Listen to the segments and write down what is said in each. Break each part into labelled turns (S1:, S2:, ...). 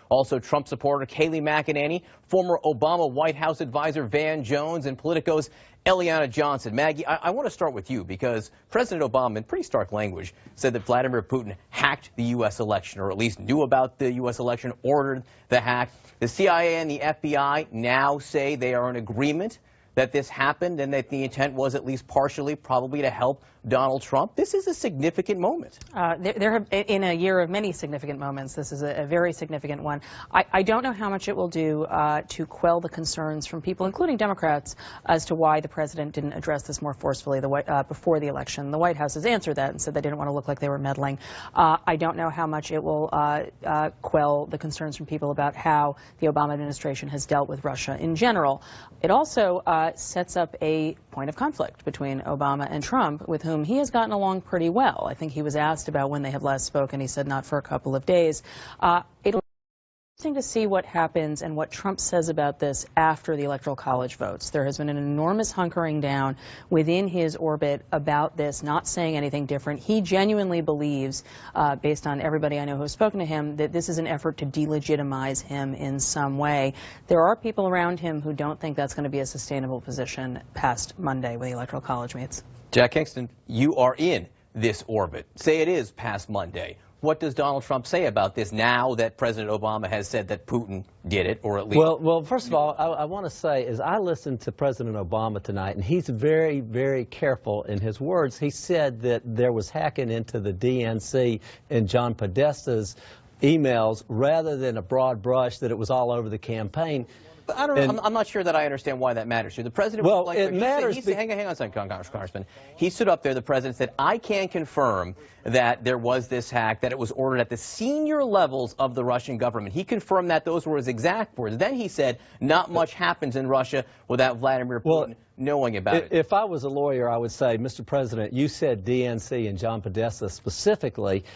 S1: Also, Trump supporter Kayleigh McEnany, former Obama White House advisor Van Jones, and Politico's Eliana Johnson. Maggie, I want to start with you because President Obama, in pretty stark language, said that Vladimir Putin hacked the U.S. election, or at least knew about the U.S. election, ordered the hack. The CIA and the FBI now say they are in agreement that this happened and that the intent was at least partially probably to help Donald Trump. This is a significant moment.
S2: There have, in a year of many significant moments, this is a very significant one. I don't know how much it will do to quell the concerns from people, including Democrats, as to why the president didn't address this more forcefully before the election. The White House has answered that and said they didn't want to look like they were meddling. I don't know how much it will quell the concerns from people about how the Obama administration has dealt with Russia in general. It also sets up a point of conflict between Obama and Trump, with whom he has gotten along pretty well. I think he was asked about when they have last spoken. He said not for a couple of days. It'll be interesting to see what happens and what Trump says about this after the Electoral College votes. There has been an enormous hunkering down within his orbit about this, not saying anything different. He genuinely believes, based on everybody I know who has spoken to him, that this is an effort to delegitimize him in some way. There are people around him who don't think that's going to be a sustainable position past Monday when the Electoral College meets.
S1: Jack Kingston, you are in this orbit. Say it is past Monday. What does Donald Trump say about this now that President Obama has said that Putin did it, or at least...
S3: Well, first of all, I want to say, as I listened to President Obama tonight, and he's very, very careful in his words. He said that there was hacking into the DNC and John Podesta's emails rather than a broad brush that it was all over the campaign.
S1: I don't know. I'm not sure that I understand why that matters here. The president.
S3: Well, it matters.
S1: Hang on a second, Congressman. He stood up there. The president said, "I can confirm that there was this hack, that it was ordered at the senior levels of the Russian government." He confirmed that those were his exact words. Then he said, "Not much happens in Russia without Vladimir Putin knowing about it."
S3: If I was a lawyer, I would say, Mr. President, you said DNC and John Podesta specifically.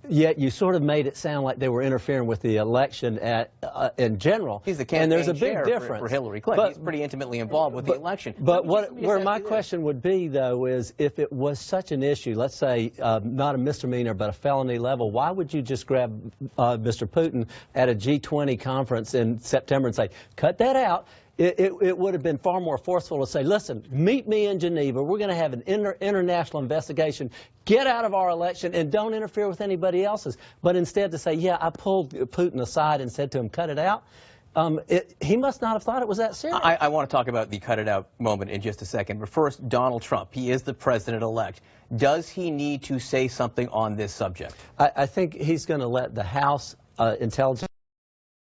S3: Yet you sort of made it sound like they were interfering with the election in general.
S1: He's the campaign
S3: and there's a big
S1: chair
S3: difference
S1: for Hillary Clinton. He's pretty intimately involved with the election.
S3: But where my question would be, though, is if it was such an issue, let's say not a misdemeanor but a felony level, why would you just grab Mr. Putin at a G20 conference in September and say, cut that out? It would have been far more forceful to say, listen, meet me in Geneva. We're going to have an international investigation. Get out of our election and don't interfere with anybody else's. But instead to say, yeah, I pulled Putin aside and said to him, cut it out. He must not have thought it was that serious.
S1: I want to talk about the cut it out moment in just a second. But first, Donald Trump. He is the president-elect. Does he need to say something on this subject?
S3: I think he's going to let the House Intelligence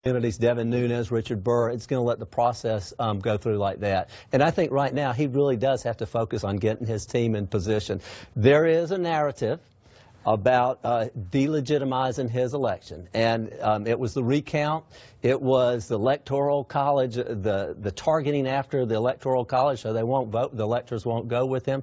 S3: Committees, Devin Nunes, Richard Burr, it's going to let the process go through like that. And I think right now he really does have to focus on getting his team in position. There is a narrative about delegitimizing his election. And it was the recount. It was the Electoral College, the targeting after the Electoral College, so they won't vote, the electors won't go with him.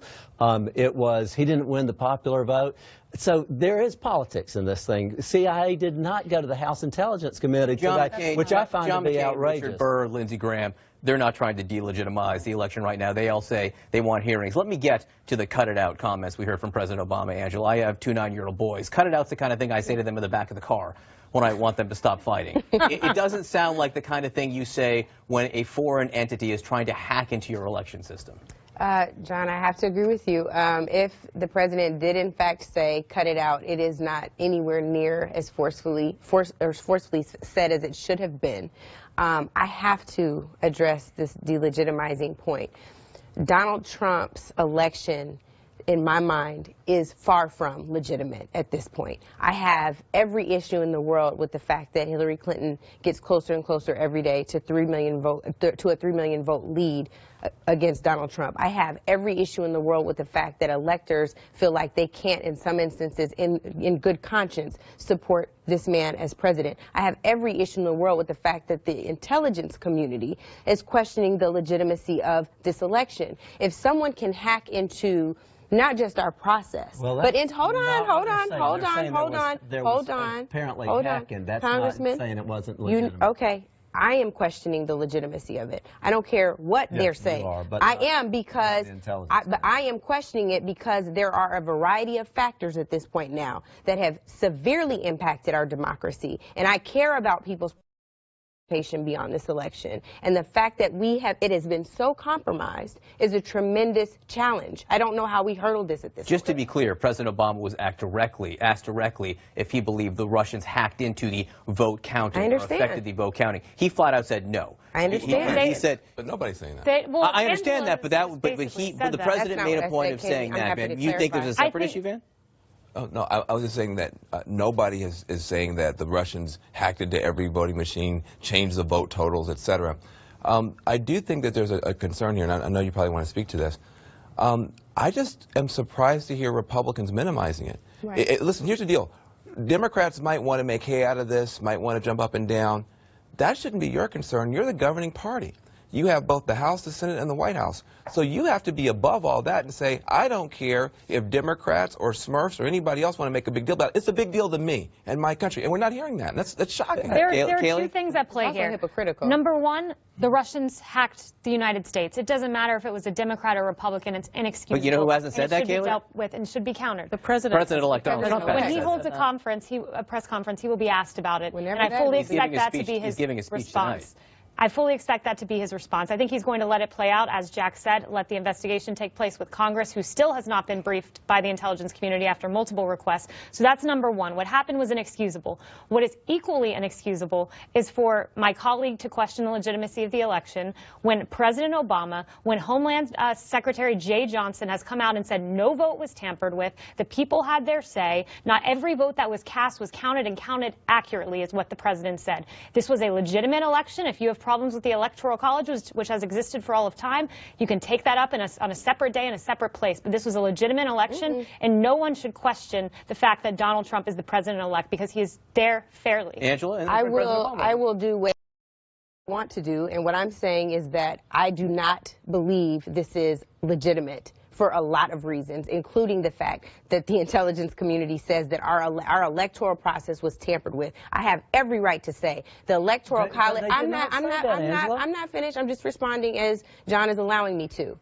S3: It was he didn't win the popular vote. So there is politics in this thing. CIA did not go to the House Intelligence Committee today, which I find to be outrageous.
S1: Richard Burr, Lindsey Graham, they're not trying to delegitimize the election right now. They all say they want hearings. Let me get to the cut it out comments we heard from President Obama, Angela. I have 2 9-year-old boys. Cut it out's the kind of thing I say to them in the back of the car when I want them to stop fighting. It doesn't sound like the kind of thing you say when a foreign entity is trying to hack into your election system.
S4: John, I have to agree with you. If the president did in fact say cut it out, it is not anywhere near as forcefully said as it should have been. I have to address this delegitimizing point. Donald Trump's election, in my mind, is far from legitimate at this point. I have every issue in the world with the fact that Hillary Clinton gets closer and closer every day to a 3 million vote lead against Donald Trump. I have every issue in the world with the fact that electors feel like they can't, in some instances, in good conscience, support this man as president. I have every issue in the world with the fact that the intelligence community is questioning the legitimacy of this election. If someone can hack into not just our process, but hold on.
S3: Apparently hacking. That's not saying it wasn't legitimate.
S4: Okay. I am questioning the legitimacy of it. I don't care what
S3: Yes,
S4: they're
S3: you
S4: saying.
S3: are, but
S4: I
S3: not-
S4: am because
S3: not the intelligence
S4: but I am questioning it because there are a variety of factors at this point now that have severely impacted our democracy, and I care about people's participation beyond this election. And the fact that it has been so compromised is a tremendous challenge. I don't know how we hurdled this at this
S1: Just to
S4: point.
S1: be clear, President Obama was asked directly if he believed the Russians hacked into the vote counting
S4: I
S1: or
S4: understand.
S1: affected the vote counting. He flat out said no.
S4: I understand.
S1: He said,
S5: But nobody's saying that.
S1: I understand that, but the president
S4: That's
S1: made
S4: not
S1: a
S4: what I
S1: point
S4: said,
S1: of saying
S4: Katie. I'm
S1: that,
S4: happy
S1: Van.
S4: to
S1: You think there's a
S4: clarify.
S1: separate issue, Van?
S5: Oh, no, I was just saying that nobody is saying that the Russians hacked into every voting machine, changed the vote totals, etc. I do think that there's a concern here, and I know you probably want to speak to this. I just am surprised to hear Republicans minimizing it.
S4: Right.
S5: Listen, here's the deal. Democrats might want to make hay out of this, might want to jump up and down. That shouldn't be your concern. You're the governing party. You have both the House, the Senate, and the White House. So you have to be above all that and say, I don't care if Democrats or Smurfs or anybody else want to make a big deal about it. It's a big deal to me and my country. And we're not hearing that. And that's shocking.
S6: There are
S1: Kaylee?
S6: two things at play
S4: It's also
S6: here.
S4: hypocritical.
S6: Number one, the Russians hacked the United States. It doesn't matter if it was a Democrat or Republican. It's inexcusable.
S1: But you know who hasn't said
S6: and
S1: that,
S6: it should
S1: Kaylee?
S6: be dealt with and should be countered.
S2: The President-elect
S1: Donald Trump
S6: When
S1: hasn't
S6: he
S1: said
S6: holds
S1: that.
S6: a conference, a press conference, he will be asked about it.
S4: Whenever
S6: and I
S4: that
S6: fully
S4: is.
S1: He's
S6: expect
S1: giving a
S6: that to
S1: speech-
S6: be
S1: he's
S6: his
S1: giving a speech
S6: response.
S1: tonight.
S6: I fully expect that to be his response. I think he's going to let it play out, as Jack said, let the investigation take place with Congress, who still has not been briefed by the intelligence community after multiple requests. So that's number one. What happened was inexcusable. What is equally inexcusable is for my colleague to question the legitimacy of the election when President Obama, when Homeland Secretary Jay Johnson has come out and said no vote was tampered with, the people had their say, not every vote that was cast was counted and counted accurately, is what the president said. This was a legitimate election. If you have problems with the Electoral College, which has existed for all of time, you can take that up on a separate day in a separate place. But this was a legitimate election, and no one should question the fact that Donald Trump is the president-elect because he is there fairly.
S1: Angela? And
S4: I
S1: President
S4: will.
S1: Obama.
S4: I will do what I want to do, and what I'm saying is that I do not believe this is legitimate for a lot of reasons, including the fact that the intelligence community says that our electoral process was tampered with. I have every right to say the Electoral
S3: But
S4: College.
S3: they did not say that, Angela.
S4: I'm not finished. I'm just responding as John is allowing me to.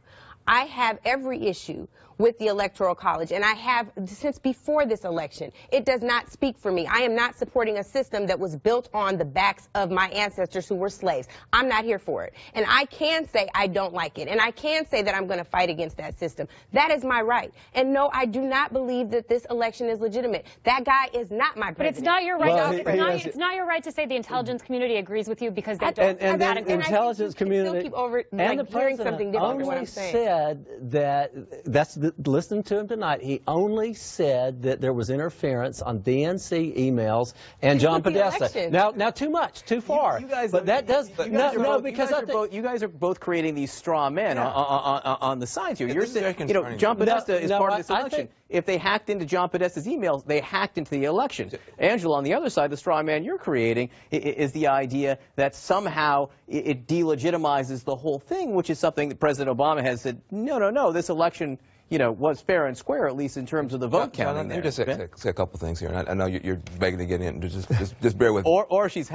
S4: I have every issue with the Electoral College, and I have since before this election. It does not speak for me. I am not supporting a system that was built on the backs of my ancestors who were slaves. I'm not here for it. And I can say I don't like it, and I can say that I'm going to fight against that system. That is my right. And no, I do not believe that this election is legitimate. That guy is not my president.
S6: But it's not your right.
S3: Well,
S6: It's not your right to say the intelligence community agrees with you because they don't.
S3: And the
S4: I think
S3: intelligence
S4: you can still
S3: community
S4: keep over,
S3: and
S4: like,
S3: the
S4: hearing
S3: president
S4: something different than what
S3: only
S4: I'm saying.
S3: said that listening to him tonight. He only said that there was interference on DNC emails and John
S4: With the
S3: Podesta.
S4: election.
S3: Now too much, too far.
S1: You guys
S3: but that does
S1: you guys are both creating these straw men on the sides here. You're
S5: this is very
S1: saying,
S5: concerning.
S1: John Podesta is
S3: No,
S1: part of this
S3: I
S1: election.
S3: think-
S1: If they hacked into John Podesta's emails, they hacked into the election. Angela, on the other side, the straw man you're creating is the idea that somehow it delegitimizes the whole thing, which is something that President Obama has said, no, this election, was fair and square, at least in terms of the vote
S5: John,
S1: counting.
S5: let me
S1: there.
S5: just say a couple things here, and I know you're begging to get in. Just bear with me.
S1: Or she's